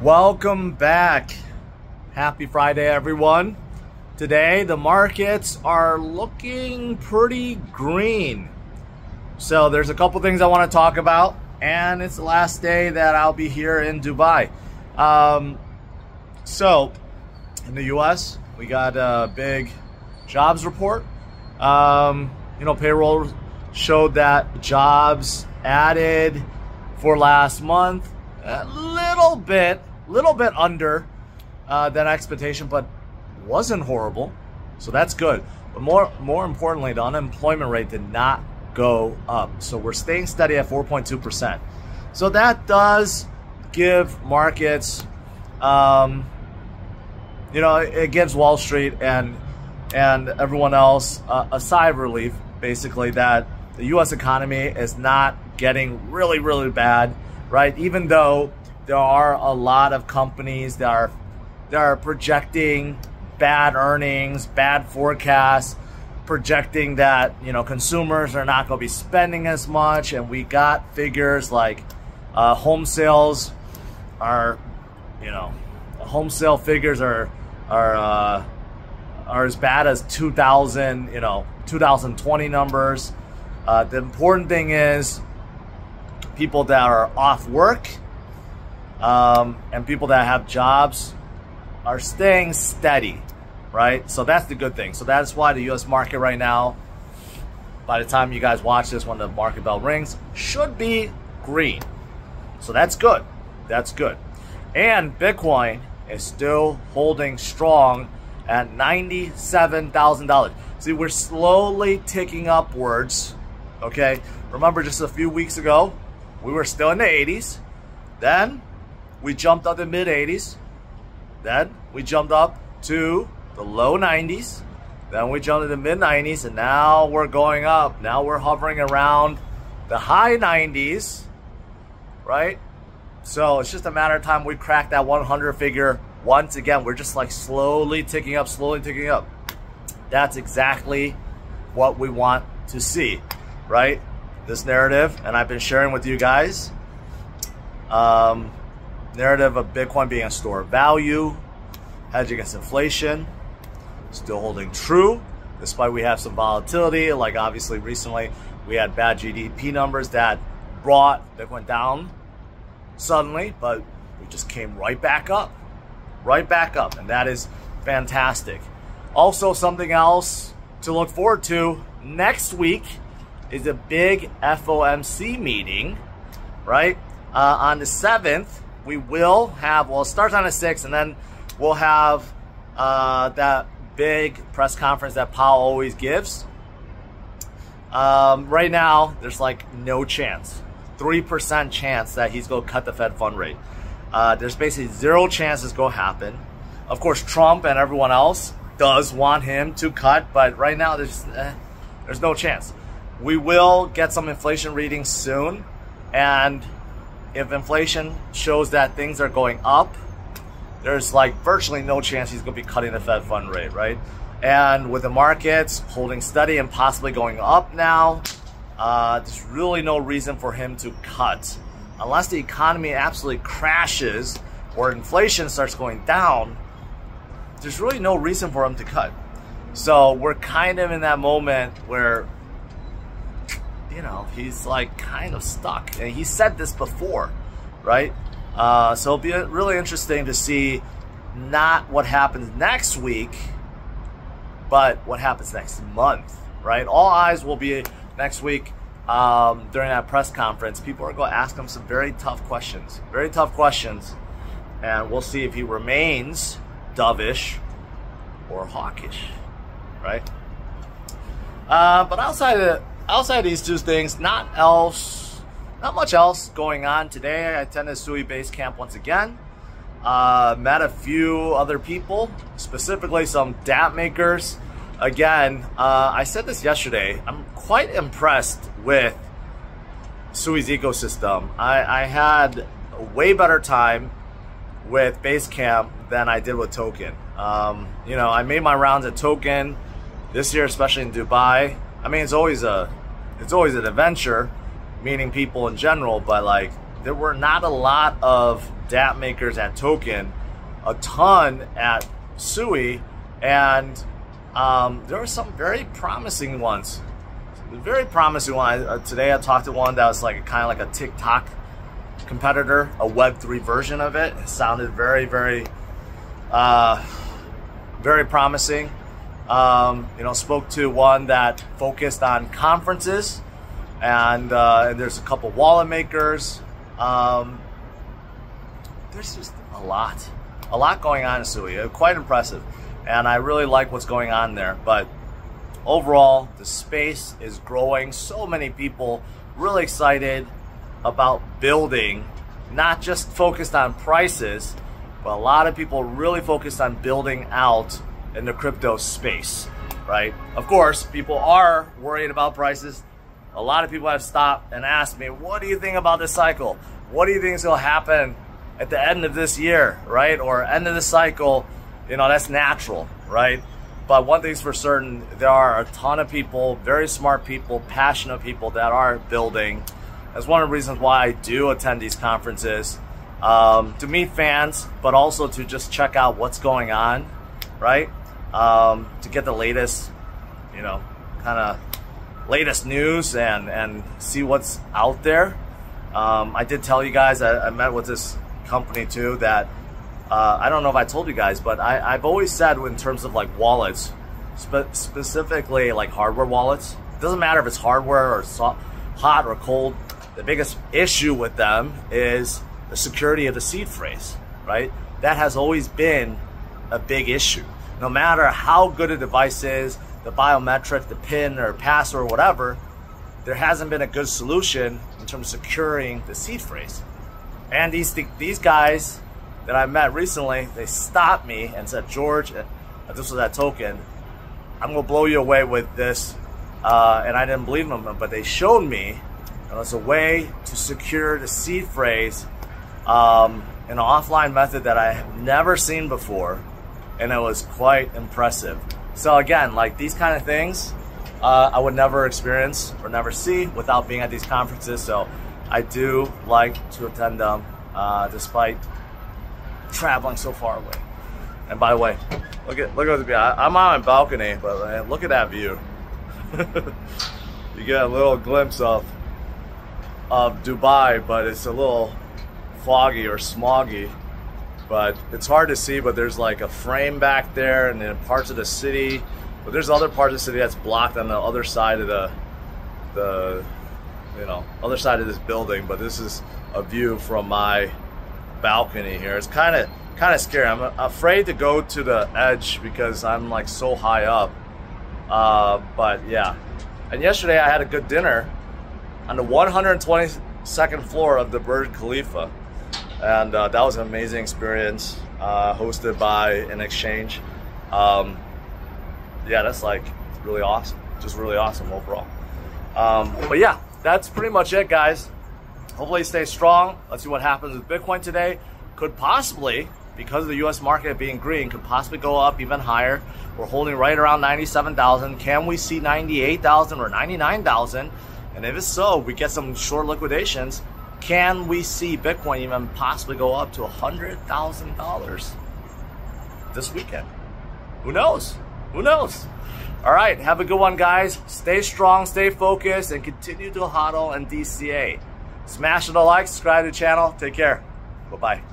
Welcome back. Happy Friday, everyone. Today, the markets are looking pretty green. So there's a couple things I want to talk about, and it's the last day that I'll be here in Dubai. So in the US, we got a big jobs report. Payroll showed that jobs added for last month a little bit under than expectation, but wasn't horrible, so that's good. But more importantly, the unemployment rate did not go up, so we're staying steady at 4.2%. So that does give markets, it gives Wall Street and everyone else a sigh of relief, basically, that the U.S. economy is not getting really bad, right? Even though there are a lot of companies that are projecting bad earnings, bad forecasts, projecting that consumers are not going to be spending as much, and we got figures like home sales are, home sale figures are as bad as 2020 numbers. The important thing is people that are off work and people that have jobs are staying steady, right? So that's the good thing. So that's why the U.S. market right now, by the time you guys watch this, when the market bell rings, should be green. So that's good. That's good. And Bitcoin is still holding strong at $97,000. See, we're slowly ticking upwards, okay? Remember, just a few weeks ago, we were still in the 80s. Then we jumped up to mid-80s. Then we jumped up to the low 90s. Then we jumped to the mid-90s, and now we're going up. Now we're hovering around the high 90s, right? So it's just a matter of time we crack that 100 figure once again. We're just like slowly ticking up, That's exactly what we want to see, right? This narrative, and I've been sharing with you guys, narrative of Bitcoin being a store of value, hedge against inflation, still holding true, despite we have some volatility. Like obviously recently we had bad GDP numbers that brought Bitcoin down suddenly, but we just came right back up, and that is fantastic. Also, something else to look forward to next week is a big FOMC meeting, right? On the 7th, we will have, well, it starts on the 6th, and then we'll have that big press conference that Powell always gives. Right now, there's like no chance, 3% chance that he's going to cut the Fed fund rate. There's basically zero chance it's going to happen. Of course, Trump and everyone else does want him to cut, but right now there's no chance. We will get some inflation readings soon, and if inflation shows that things are going up, there's like virtually no chance he's going to be cutting the Fed fund rate, right? And with the markets holding steady and possibly going up now, there's really no reason for him to cut. Unless the economy absolutely crashes or inflation starts going down, there's really no reason for him to cut. So we're kind of in that moment where, he's like kind of stuck. And he said this before, right? So it'll be really interesting to see not what happens next week, but what happens next month, right? All eyes will be next week during that press conference. People are going to ask him some very tough questions, and we'll see if he remains dovish or hawkish, right? But outside these two things, not much else going on today. I attended Sui Base Camp once again. Met a few other people, specifically some dApp makers. Again, I said this yesterday, I'm quite impressed with Sui's ecosystem. I had a way better time with Basecamp than I did with Token. I made my rounds at Token this year, especially in Dubai. I mean, it's always an adventure, meeting people in general, but like there were not a lot of DApp makers at Token, a ton at Sui, and there were some very promising ones. Very promising one. Today I talked to one that was like kind of like a TikTok competitor, a Web3 version of it. It sounded very, very, very promising. You know, spoke to one that focused on conferences, and there's a couple wallet makers. There's just a lot going on in Sui. Quite impressive, and I really like what's going on there. But overall, the space is growing. So many people really excited about building, not just focused on prices, but a lot of people really focused on building out in the crypto space, right? Of course, people are worried about prices. A lot of people have stopped and asked me, what do you think about this cycle? What do you think is going to happen at the end of this year, right? Or end of the cycle? You know, that's natural, right? But one thing's for certain, there are a ton of people, very smart people, passionate people that are building. That's one of the reasons why I do attend these conferences, to meet fans, but also to just check out what's going on, right? To get the latest, you know, kind of latest news and see what's out there. I did tell you guys, I met with this company too that, I don't know if I told you guys, but I've always said in terms of like wallets, specifically like hardware wallets, it doesn't matter if it's hardware or hot or cold, the biggest issue with them is the security of the seed phrase, right? That has always been a big issue. No matter how good a device is, the biometric, the PIN or password or whatever, there hasn't been a good solution in terms of securing the seed phrase. And these guys that I met recently, they stopped me and said, George, this was that Token, I'm gonna blow you away with this. And I didn't believe them, but they showed me there's a way to secure the seed phrase in an offline method that I have never seen before, and it was quite impressive. So again, like these kind of things, I would never experience or never see without being at these conferences. So I do like to attend them, despite traveling so far away. And by the way, look at the view. I'm on my balcony, but man, look at that view. You get a little glimpse of Dubai, but it's a little foggy or smoggy. But it's hard to see, but there's like a frame back there and then parts of the city. But there's other parts of the city that's blocked on the other side of the you know, other side of this building. But this is a view from my balcony here. It's kind of scary. I'm afraid to go to the edge because I'm like so high up. But yeah. And yesterday I had a good dinner on the 122nd floor of the Burj Khalifa. And that was an amazing experience, hosted by an exchange. Yeah, that's like really awesome. Just really awesome overall. But yeah, that's pretty much it, guys. Hopefully stay strong. Let's see what happens with Bitcoin today. Could possibly, because of the US market being green, could possibly go up even higher. We're holding right around 97,000. Can we see 98,000 or 99,000? And if it's so, we get some short liquidations. Can we see Bitcoin even possibly go up to $100,000 this weekend? Who knows? Who knows? All right, have a good one, guys. Stay strong, stay focused, and continue to hodl and DCA. Smash the like, subscribe to the channel. Take care. Bye-bye.